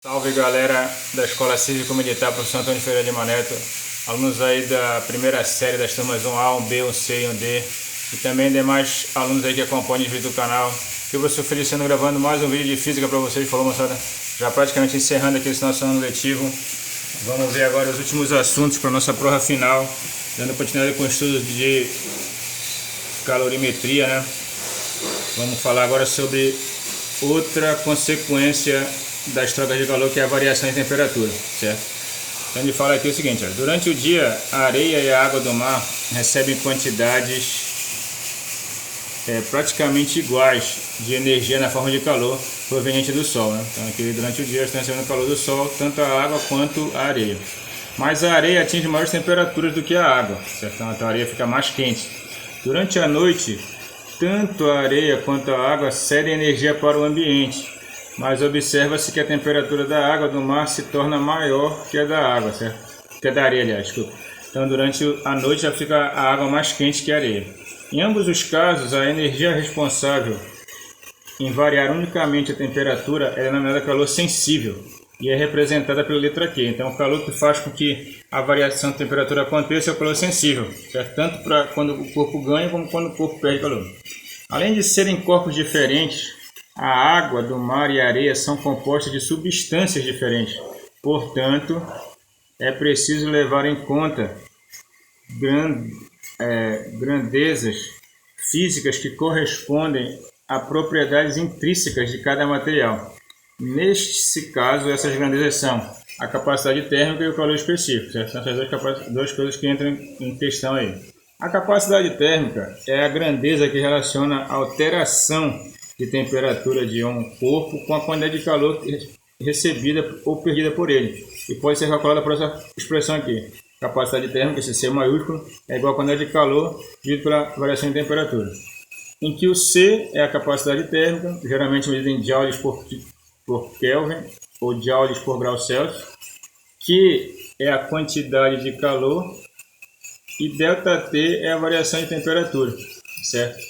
Salve galera da Escola Cívico-Militar Professor Antônio Ferreira de Maneto, alunos aí da primeira série das turmas 1A, 1B, 1C e 1D e também demais alunos aí que acompanham os vídeos do canal. Aqui o professor Feliciano gravando mais um vídeo de física para vocês, falou moçada, já praticamente encerrando aqui esse nosso ano letivo. Vamos ver agora os últimos assuntos para a nossa prova final, dando continuidade com o estudo de calorimetria, né? Vamos falar agora sobre outra consequência das trocas de calor, que é a variação de temperatura, certo? Então ele fala aqui o seguinte, ó, durante o dia a areia e a água do mar recebem quantidades praticamente iguais de energia na forma de calor proveniente do sol, né? Então aqui durante o dia estão recebendo calor do sol, tanto a água quanto a areia. Mas a areia atinge maiores temperaturas do que a água, certo? Então a areia fica mais quente. Durante a noite, tanto a areia quanto a água cedem energia para o ambiente, mas observa-se que a temperatura da água do mar se torna maior que a da água, certo? Que a da areia, aliás, desculpa. Então, durante a noite já fica a água mais quente que a areia. Em ambos os casos, a energia responsável em variar unicamente a temperatura é denominada calor sensível e é representada pela letra Q. Então, o calor que faz com que a variação de temperatura aconteça é o calor sensível, certo? Tanto para quando o corpo ganha como quando o corpo perde calor. Além de serem corpos diferentes, a água do mar e a areia são compostas de substâncias diferentes. Portanto, é preciso levar em conta grandezas físicas que correspondem a propriedades intrínsecas de cada material. Neste caso, essas grandezas são a capacidade térmica e o calor específico. Certo? São essas duas coisas que entram em questão aí. A capacidade térmica é a grandeza que relaciona a alteração de temperatura de um corpo com a quantidade de calor recebida ou perdida por ele. E pode ser calculada por essa expressão aqui. Capacidade térmica, esse C maiúsculo, é igual a quantidade de calor dividido pela variação de temperatura. Em que o C é a capacidade térmica, geralmente medida em joules por Kelvin ou joules por grau Celsius, que é a quantidade de calor, e ΔT é a variação de temperatura, certo?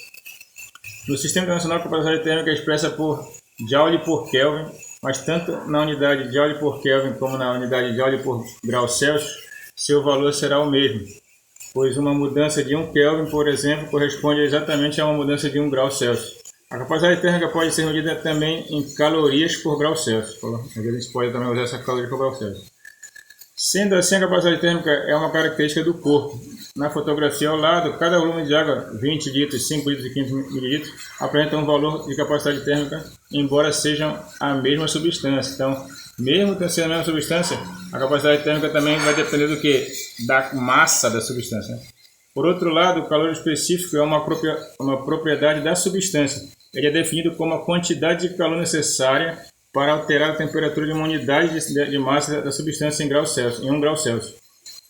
No Sistema Internacional, a capacidade térmica é expressa por Joule por Kelvin, mas tanto na unidade Joule por Kelvin como na unidade Joule por grau Celsius, seu valor será o mesmo, pois uma mudança de 1 Kelvin, por exemplo, corresponde exatamente a uma mudança de 1 grau Celsius. A capacidade térmica pode ser medida também em calorias por grau Celsius. Às vezes a gente pode também usar essa caloria por grau Celsius. Sendo assim, a capacidade térmica é uma característica do corpo. Na fotografia ao lado, cada volume de água, 20 litros, 5 litros e 15 mililitros, apresenta um valor de capacidade térmica, embora sejam a mesma substância. Então, mesmo sendo a mesma substância, a capacidade térmica também vai depender do que? Da massa da substância. Por outro lado, o calor específico é uma propriedade da substância. Ele é definido como a quantidade de calor necessária para alterar a temperatura de uma unidade de massa da substância em 1 grau Celsius.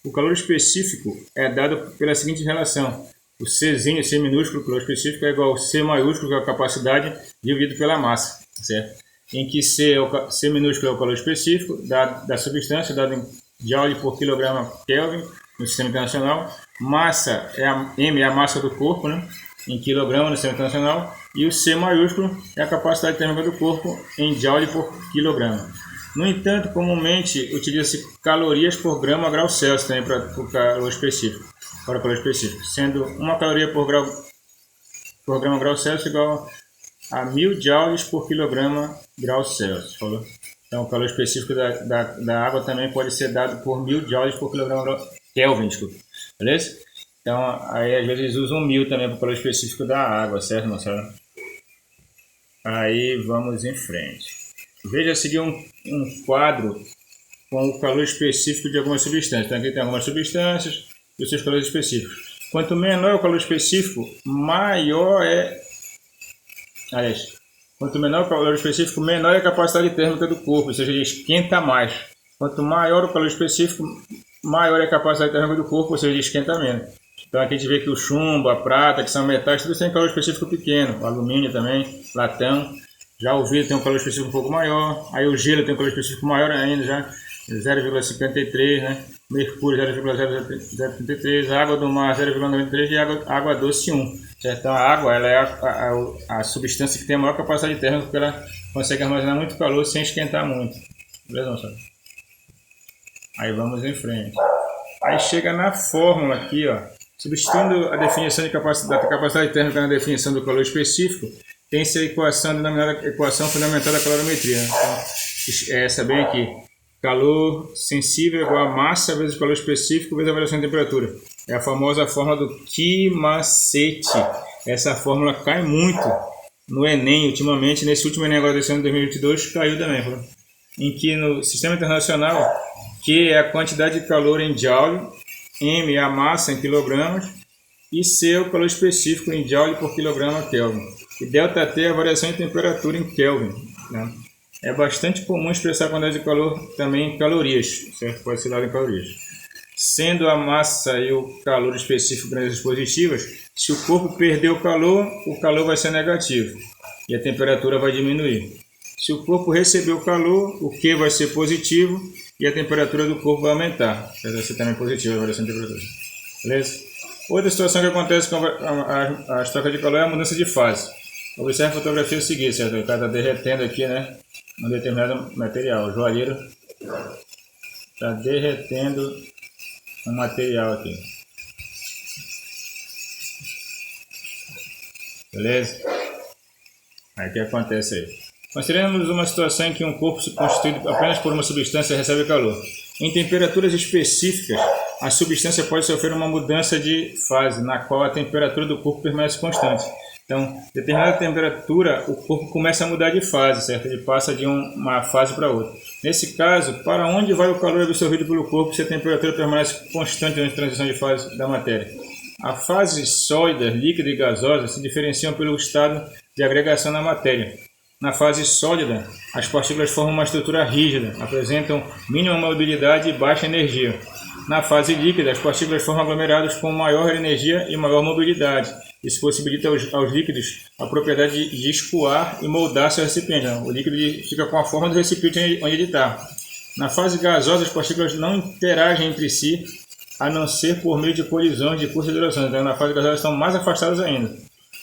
O calor específico é dado pela seguinte relação. O Czinho, C minúsculo, o calor específico, é igual ao C maiúsculo, que é a capacidade, dividido pela massa, certo? Em que C minúsculo é o calor específico da substância, dado em Joule por quilograma Kelvin, no Sistema Internacional. Massa, M é a massa do corpo, né? Em quilograma no Sistema Internacional. E o C maiúsculo é a capacidade térmica do corpo em Joule por quilograma. No entanto, comumente utiliza-se calorias por grama grau Celsius também para o calor específico, sendo uma caloria por grama grau Celsius igual a 1000 joules por quilograma grau Celsius. Falou? Então, o calor específico da água também pode ser dado por 1000 joules por quilograma Kelvin, desculpa. Beleza? Então, aí às vezes eles usam 1000 também para o calor específico da água, certo, moçada? Aí vamos em frente. Veja a seguir um quadro com o calor específico de algumas substâncias. Então aqui tem algumas substâncias e os seus calores específicos. Quanto menor é o calor específico, maior é... quanto menor o calor específico, menor é a capacidade térmica do corpo, ou seja, ele esquenta mais. Quanto maior o calor específico, maior é a capacidade térmica do corpo, ou seja, ele esquenta menos. Então aqui a gente vê que o chumbo, a prata, que são metais, tudo tem calor específico pequeno. O alumínio também, latão. Já o vidro tem um calor específico um pouco maior, aí o gelo tem um calor específico maior ainda, já 0,53, né? Mercúrio 0,033, água do mar 0,93 e água doce 1. Certo? Então a água ela é a substância que tem a maior capacidade térmica, porque ela consegue armazenar muito calor sem esquentar muito. Beleza, moçada? Aí vamos em frente. Aí chega na fórmula aqui, ó. Substituindo a definição da capacidade térmica na definição do calor específico, tem-se a equação denominada equação fundamental da calorimetria. Então, essa bem aqui. Calor sensível é igual a massa vezes calor específico vezes a variação de temperatura. É a famosa fórmula do Ki-macete. Essa fórmula cai muito no Enem ultimamente. Nesse último Enem agora desse ano de 2022 caiu também. Em que no sistema internacional, Q é a quantidade de calor em Joule, M é a massa em quilogramas e C é o calor específico em Joule por quilograma Kelvin. E ΔT é a variação de temperatura em Kelvin, né? É bastante comum expressar a quantidade de calor também em calorias, certo? Pode ser dado em calorias. Sendo a massa e o calor específico grandezas positivas, se o corpo perder o calor vai ser negativo e a temperatura vai diminuir. Se o corpo receber o calor, o Q vai ser positivo e a temperatura do corpo vai aumentar. Vai ser também positiva a variação de temperatura. Beleza? Outra situação que acontece com as trocas de calor é a mudança de fase. Observe a fotografia seguinte, certo? O cara está derretendo aqui, né? Um determinado material. O joalheiro está derretendo um material aqui. Beleza? Aí o que acontece aí? Consideramos uma situação em que um corpo constituído apenas por uma substância recebe calor. Em temperaturas específicas, a substância pode sofrer uma mudança de fase, na qual a temperatura do corpo permanece constante. Então, determinada temperatura, o corpo começa a mudar de fase, certo? Ele passa de uma fase para outra. Nesse caso, para onde vai o calor absorvido pelo corpo se a temperatura permanece constante durante a transição de fase da matéria? A fase sólida, líquida e gasosa se diferenciam pelo estado de agregação na matéria. Na fase sólida, as partículas formam uma estrutura rígida, apresentam mínima mobilidade e baixa energia. Na fase líquida, as partículas formam aglomerados com maior energia e maior mobilidade. Isso possibilita aos líquidos a propriedade de escoar e moldar seu recipiente. O líquido fica com a forma do recipiente onde ele está. Na fase gasosa, as partículas não interagem entre si, a não ser por meio de colisões de curta duração. Então, na fase gasosa, elas estão mais afastadas ainda.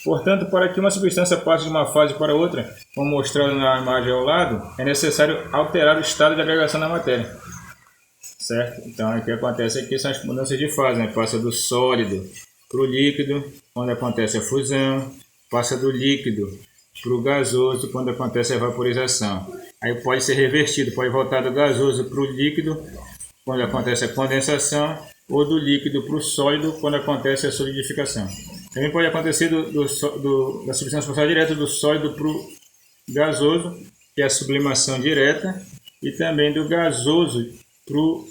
Portanto, para que uma substância passe de uma fase para outra, como mostrado na imagem ao lado, é necessário alterar o estado de agregação da matéria. Certo? Então, o que acontece aqui são as mudanças de fase, né? Passa do sólido para o líquido, quando acontece a fusão, passa do líquido para o gasoso, quando acontece a vaporização. Aí pode ser revertido, pode voltar do gasoso para o líquido, quando acontece a condensação, ou do líquido para o sólido, quando acontece a solidificação. Também pode acontecer da substância passar direto do sólido para o gasoso, que é a sublimação direta, e também do gasoso para o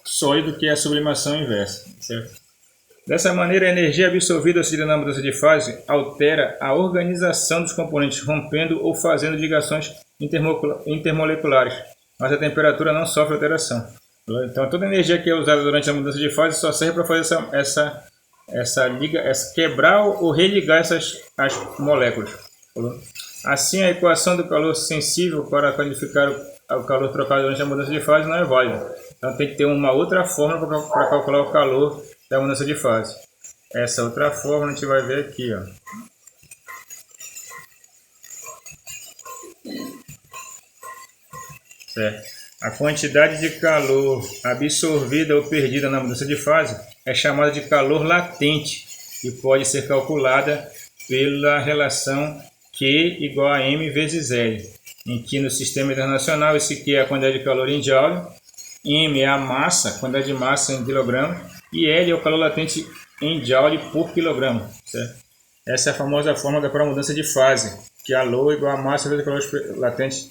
sólido, que é a sublimação inversa. Certo? Dessa maneira, a energia absorvida auxiliando na mudança de fase altera a organização dos componentes, rompendo ou fazendo ligações intermoleculares, mas a temperatura não sofre alteração. Então, toda a energia que é usada durante a mudança de fase só serve para fazer quebrar ou religar as moléculas. Assim, a equação do calor sensível para qualificar o calor trocado durante a mudança de fase não é válida. Então, tem que ter uma outra fórmula para calcular o calor da mudança de fase. Essa outra fórmula a gente vai ver aqui, ó. Certo? A quantidade de calor absorvida ou perdida na mudança de fase é chamada de calor latente e pode ser calculada pela relação Q igual a M vezes L, em que no sistema internacional esse Q é a quantidade de calor em Joule, M é a massa, a quantidade de massa em quilograma, e L é o calor latente em Joule por quilograma. Certo? Essa é a famosa fórmula para a mudança de fase, que é a Lou igual a massa vezes o calor latente,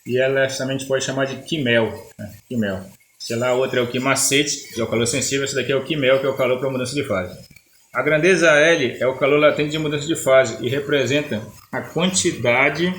e ela também a gente pode chamar de Quimel. Né? Quimel. Sei lá, a outra é o Ki-macete, que é o calor sensível, essa daqui é o Quimel, que é o calor para a mudança de fase. A grandeza L é o calor latente de mudança de fase e representa a quantidade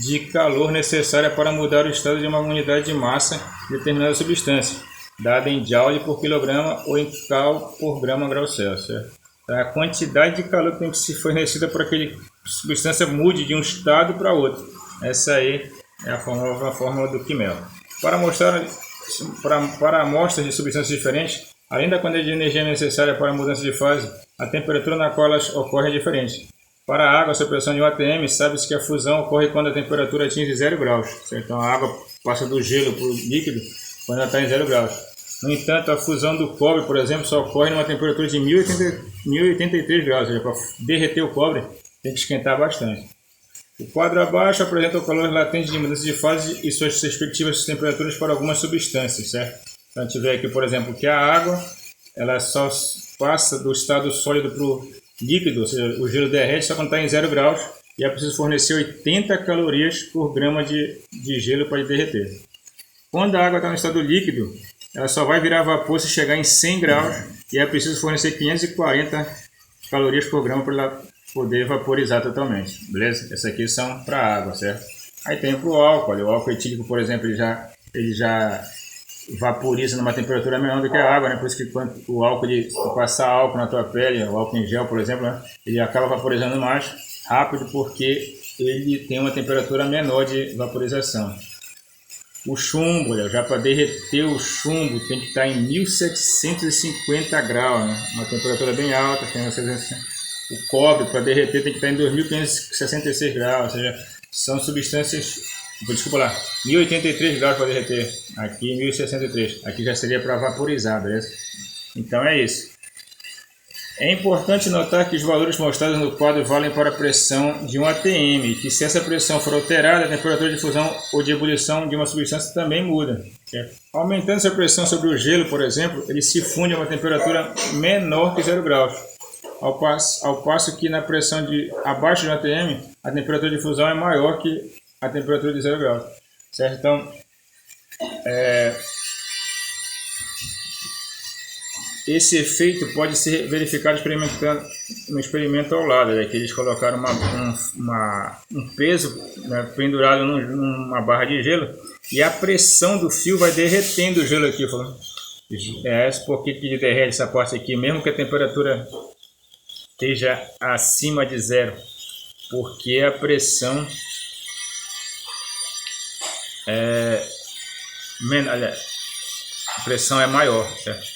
de calor necessária para mudar o estado de uma unidade de massa de determinada substância, dada em Joule por quilograma ou em Cal por grama grau Celsius. Certo? Então, a quantidade de calor que tem que ser fornecida para que a substância mude de um estado para outro. Essa aí é a fórmula do Quimel. Para amostras de substâncias diferentes, além da quantidade de energia necessária para a mudança de fase, a temperatura na qual elas ocorrem é diferente. Para a água, a pressão de 1 atm, sabe-se que a fusão ocorre quando a temperatura atinge 0 graus. Certo? Então a água passa do gelo para o líquido quando ela está em 0 graus. No entanto, a fusão do cobre, por exemplo, só ocorre numa temperatura de 1083 graus. Ou seja, para derreter o cobre tem que esquentar bastante. O quadro abaixo apresenta o calor latente de mudança de fase e suas respectivas temperaturas para algumas substâncias, certo? Então a gente vê aqui, por exemplo, que a água ela só passa do estado sólido para o líquido, ou seja, o gelo derrete só quando está em 0 graus e é preciso fornecer 80 calorias por grama de gelo para derreter. Quando a água está no estado líquido, ela só vai virar vapor se chegar em 100 graus e é preciso fornecer 540 calorias por grama para ela poder vaporizar totalmente, beleza? Essas aqui são para a água, certo? Aí tem para o álcool. O álcool etílico, por exemplo, ele já vaporiza numa temperatura menor do que a água, né? Por isso que quando o álcool, de passar álcool na tua pele, o álcool em gel, por exemplo, né? Ele acaba vaporizando mais rápido porque ele tem uma temperatura menor de vaporização. O chumbo, já para derreter o chumbo tem que estar em 1750 graus, né? Uma temperatura bem alta. O cobre para derreter tem que estar em 2566 graus, ou seja, são substâncias, desculpa lá, 1083 graus para derreter, aqui 1063, aqui já seria para vaporizar, beleza? Então é isso. É importante notar que os valores mostrados no quadro valem para a pressão de 1 atm, e que se essa pressão for alterada, a temperatura de fusão ou de ebulição de uma substância também muda. Certo? Aumentando essa pressão sobre o gelo, por exemplo, ele se funde a uma temperatura menor que 0 graus. Ao passo que na pressão abaixo de 1 atm, a temperatura de fusão é maior que a temperatura de 0 graus. Certo? Então, esse efeito pode ser verificado no experimento ao lado, que eles colocaram um peso, né, pendurado numa barra de gelo, e a pressão do fio vai derretendo o gelo aqui. Por que derrete essa parte aqui, mesmo que a temperatura esteja acima de 0? Porque a pressão é maior, certo?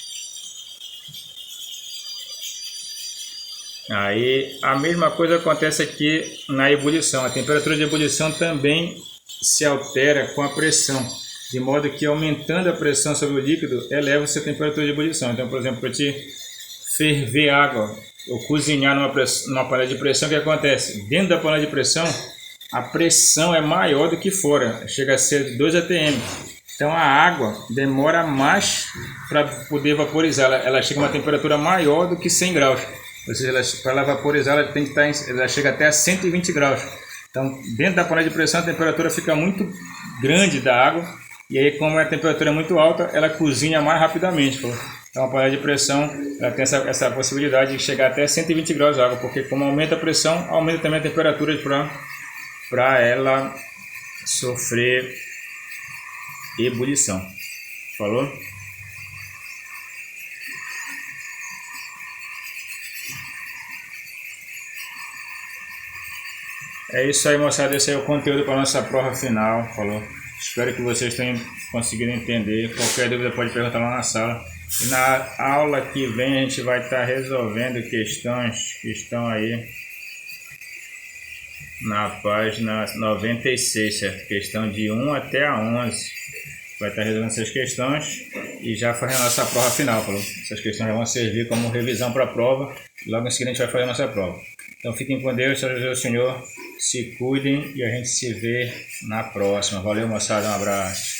Aí a mesma coisa acontece aqui na ebulição. A temperatura de ebulição também se altera com a pressão, de modo que aumentando a pressão sobre o líquido eleva-se a temperatura de ebulição. Então, por exemplo, para te ferver água ou cozinhar numa panela de pressão, o que acontece? Dentro da panela de pressão, a pressão é maior do que fora, chega a ser 2 atm. Então a água demora mais para poder vaporizar, ela chega a uma temperatura maior do que 100 graus. Ou seja, para ela vaporizar, ela chega até a 120 graus. Então, dentro da panela de pressão, a temperatura fica muito grande da água. E aí, como a temperatura é muito alta, ela cozinha mais rapidamente. Então, a panela de pressão ela tem essa possibilidade de chegar até 120 graus de água. Porque como aumenta a pressão, aumenta também a temperatura para ela sofrer ebulição. Falou? É isso aí, moçada. Esse é o conteúdo para a nossa prova final. Falou? Espero que vocês tenham conseguido entender. Qualquer dúvida pode perguntar lá na sala. E na aula que vem a gente vai estar resolvendo questões que estão aí na página 96, certo? Questão de 1 até a 11. Vai estar resolvendo essas questões e já fazendo a nossa prova final. Falou? Essas questões vão servir como revisão para a prova. Logo em seguida a gente vai fazer a nossa prova. Então fiquem com Deus, seja o Senhor. Se cuidem e a gente se vê na próxima. Valeu, moçada, um abraço.